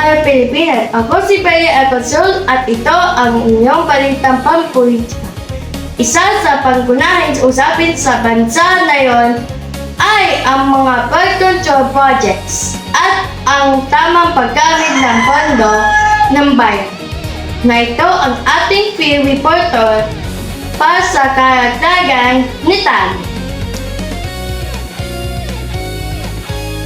Star Pilipinas. Ako si Bea Agosul at ito ang inyong balitang pampulitika. Isa sa pangunahing usapin sa bansa ngayon ay ang mga birth control projects at ang tamang paggamit ng pondo ng bayan. Na ito ang ating field reporter para sa karagdagan ni Tali.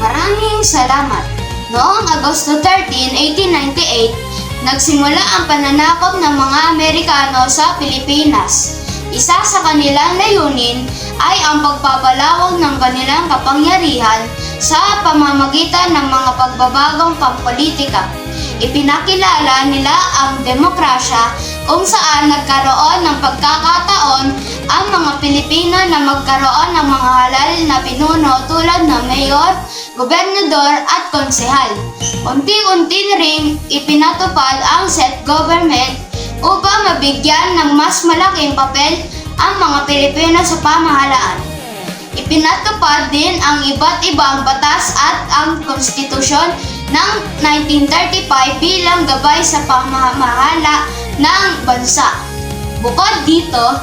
Maraming salamat. Noong Agosto 13, 1898, nagsimula ang pananakop ng mga Amerikano sa Pilipinas. Isa sa kanilang layunin ay ang pagpapalawak ng kanilang kapangyarihan sa pamamagitan ng mga pagbabagong pampolitika. Ipinakilala nila ang demokrasya kung saan nagkaroon ng pagkakataon ang mga Pilipino na magkaroon ng mga halal na pinuno tulad ng mayor, gobernador at konsehal. Unti-unti ring ipinatupad ang self-government upang mabigyan ng mas malaking papel ang mga Pilipino sa pamahalaan. Ipinatupad din ang iba't ibang batas at ang konstitusyon ng 1935 bilang gabay sa pamamahala ng bansa. Bukod dito,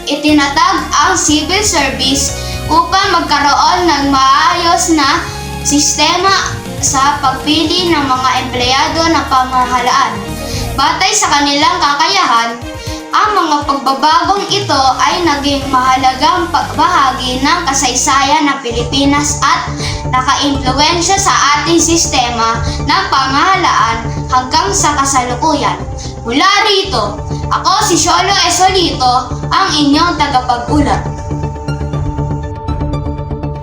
itinatag ang civil service upang magkaroon ng maayos na sistema sa pagpili ng mga empleyado ng pamahalaan. Batay sa kanilang kakayahan, ang mga pagbabagong ito ay naging mahalagang bahagi ng kasaysayan ng Pilipinas at nakaimpluwensya sa ating sistema ng pamahalaan hanggang sa kasalukuyan. Mula rito, ako si Sholo Esolito, ang inyong tagapag-ulat.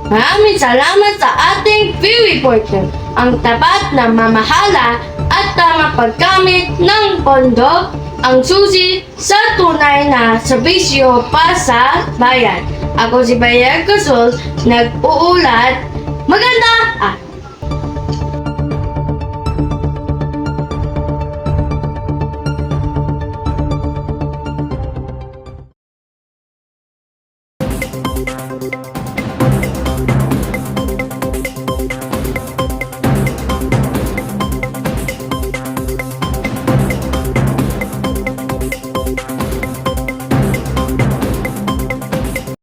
Maraming salamat sa ating field reporter. Ang tapat na mamahala at tamang paggamit ng pondo ang susi sa tunay na serbisyo para sa bayan. Ako si Bea Agosul, nag-uulat. Maganda